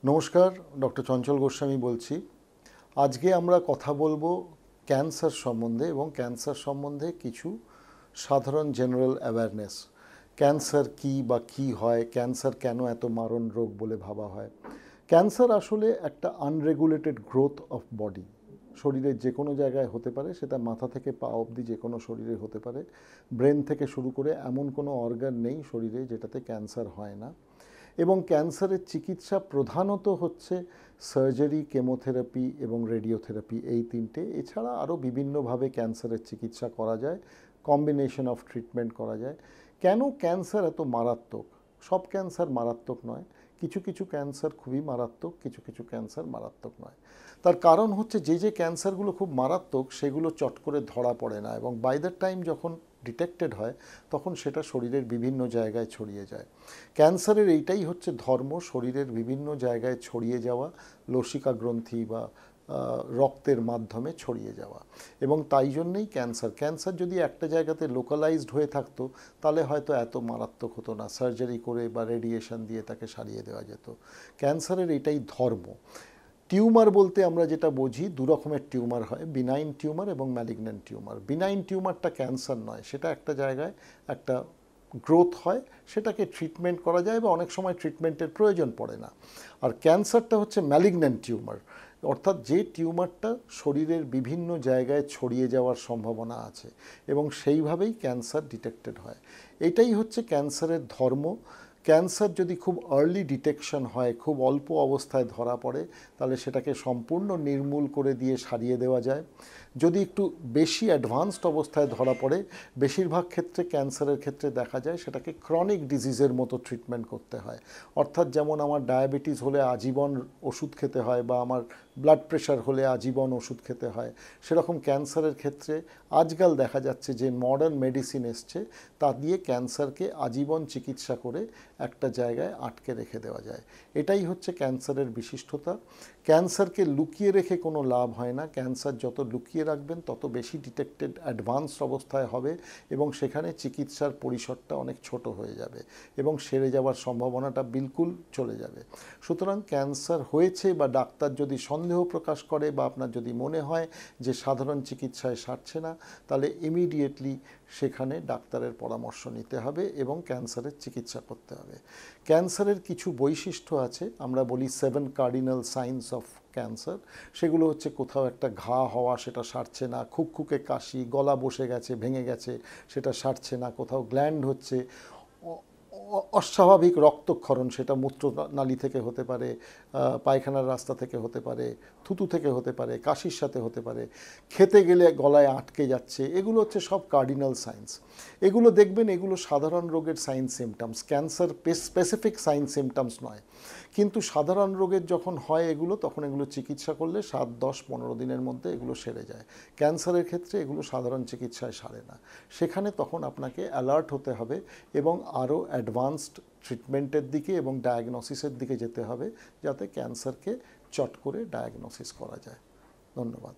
নমস্কার, ডক্টর চঞ্চল গোস্বামী বলছি। আজকে আমরা কথা বলবো ক্যান্সার সম্বন্ধে এবং ক্যান্সার সম্বন্ধে কিছু সাধারণ জেনারেল অ্যাওয়ারনেস। ক্যান্সার কী বা কী হয়, ক্যান্সার কেন এত মারণ রোগ বলে ভাবা হয়। ক্যান্সার আসলে একটা আনরেগুলেটেড গ্রোথ অফ বডি। শরীরের যে কোনো জায়গায় হতে পারে, সেটা মাথা থেকে পা অবধি যে কোনো শরীরে হতে পারে। ব্রেন থেকে শুরু করে এমন কোনো অর্গান নেই শরীরে যেটাতে ক্যান্সার হয় না। এবং ক্যান্সারের চিকিৎসা প্রধানত হচ্ছে সার্জারি, কেমোথেরাপি এবং রেডিওথেরাপি, এই তিনটে। এছাড়া আরও বিভিন্নভাবে ক্যান্সারের চিকিৎসা করা যায়, কম্বিনেশন অফ ট্রিটমেন্ট করা যায়। কেন ক্যান্সার এত মারাত্মক? সব ক্যান্সার মারাত্মক নয়, কিছু কিছু ক্যান্সার খুবই মারাত্মক, কিছু কিছু ক্যান্সার মারাত্মক নয়। তার কারণ হচ্ছে যে ক্যান্সারগুলো খুব মারাত্মক সেগুলো চট করে ধরা পড়ে না, এবং বাই দ্য টাইম যখন ডিটেক্টেড হয় তখন সেটা শরীরের বিভিন্ন জায়গায় ছড়িয়ে যায়। ক্যান্সারের এইটাই হচ্ছে ধর্ম, শরীরের বিভিন্ন জায়গায় ছড়িয়ে যাওয়া, লসিকা গ্রন্থি বা রক্তের মাধ্যমে ছড়িয়ে যাওয়া। এবং তাই জন্যেই ক্যান্সার যদি একটা জায়গাতে লোকালাইজড হয়ে থাকতো তাহলে হয়তো এত মারাত্মক হতো না, সার্জারি করে বা রেডিয়েশন দিয়ে তাকে সারিয়ে দেওয়া যেত। ক্যান্সারের এটাই ধর্ম। টিউমার বলতে আমরা যেটা বুঝি, দু রকমের টিউমার হয়, বিনাইন টিউমার এবং ম্যালিগন্যান্ট টিউমার। বিনাইন টিউমারটা ক্যান্সার নয়, সেটা একটা জায়গায় একটা গ্রোথ হয়, সেটাকে ট্রিটমেন্ট করা যায় বা অনেক সময় ট্রিটমেন্টের প্রয়োজন পড়ে না। আর ক্যান্সারটা হচ্ছে ম্যালিগন্যান্ট টিউমার, অর্থাৎ যে টিউমারটা শরীরের বিভিন্ন জায়গায় ছড়িয়ে যাওয়ার সম্ভাবনা আছে এবং সেইভাবেই ক্যান্সার ডিটেক্টেড হয়। এটাই হচ্ছে ক্যান্সারের ধর্ম। ক্যান্সার যদি খুব আর্লি ডিটেকশন হয়, খুব অল্প অবস্থায় ধরা পড়ে, তাহলে সেটাকে সম্পূর্ণ নির্মূল করে দিয়ে সারিয়ে দেওয়া যায়। যদি একটু বেশি অ্যাডভান্সড অবস্থায় ধরা পড়ে, বেশিরভাগ ক্ষেত্রে ক্যান্সারের ক্ষেত্রে দেখা যায় সেটাকে ক্রনিক ডিজিজের মতো ট্রিটমেন্ট করতে হয়। অর্থাৎ যেমন আমার ডায়াবেটিস হলে আজীবন ওষুধ খেতে হয় বা আমার ব্লাড প্রেশার হলে আজীবন ওষুধ খেতে হয়, সেরকম ক্যান্সারের ক্ষেত্রে আজকাল দেখা যাচ্ছে যে মডার্ন মেডিসিন এসছে, তা দিয়ে ক্যান্সারকে আজীবন চিকিৎসা করে একটা জায়গায় আটকে রেখে দেওয়া যায়। এটাই হচ্ছে ক্যান্সারের বিশিষ্টতা। ক্যান্সারকে লুকিয়ে রেখে কোনো লাভ হয় না। ক্যান্সার যত লুকিয়ে রাখবেন তত বেশি ডিটেক্টেড অ্যাডভান্সড অবস্থায় হবে এবং সেখানে চিকিৎসার পরিসরটা অনেক ছোট হয়ে যাবে এবং সেরে যাওয়ার সম্ভাবনাটা বিলকুল চলে যাবে। সুতরাং ক্যান্সার হয়েছে বা ডাক্তার যদি সন্দেহ প্রকাশ করে বা আপনার যদি মনে হয় যে সাধারণ চিকিৎসায় সারছে না, তাহলে ইমিডিয়েটলি সেখানে ডাক্তারের পরামর্শ নিতে হবে এবং ক্যান্সারের চিকিৎসা করতে হবে। ক্যান্সারের কিছু বৈশিষ্ট্য আছে, আমরা বলি 7 কার্ডিনাল সাইন্স অফ ক্যান্সার। সেগুলো হচ্ছে কোথাও একটা ঘা হওয়া, সেটা সারছে না; খুকখুকে কাশি, গলা বসে গেছে, ভেঙে গেছে, সেটা সারছে না; কোথাও গ্ল্যান্ড হচ্ছে; অস্বাভাবিক রক্তক্ষরণ, সেটা মূত্রনালী থেকে হতে পারে, পায়খানার রাস্তা থেকে হতে পারে, থুতু থেকে হতে পারে, কাশির সাথে হতে পারে; খেতে গেলে গলায় আটকে যাচ্ছে। এগুলো হচ্ছে সব কার্ডিনাল সাইন্স। এগুলো দেখবেন, এগুলো সাধারণ রোগের sign symptoms, cancer specific sign symptoms নয়। কিন্তু সাধারণ রোগের যখন হয় এগুলো, তখন এগুলো চিকিৎসা করলে 7, 10, 15 দিনের মধ্যে এগুলো সেরে যায়। ক্যান্সারের ক্ষেত্রে এগুলো সাধারণ চিকিৎসায় সারে না। সেখানে তখন আপনাকে অ্যালার্ট হতে হবে এবং আরও অ্যাডভান্সড ট্রিটমেন্টের দিকে এবং ডায়াগনোসিসের দিকে যেতে হবে, যাতে ক্যান্সারকে চট করে ডায়াগনোসিস করা যায়। ধন্যবাদ।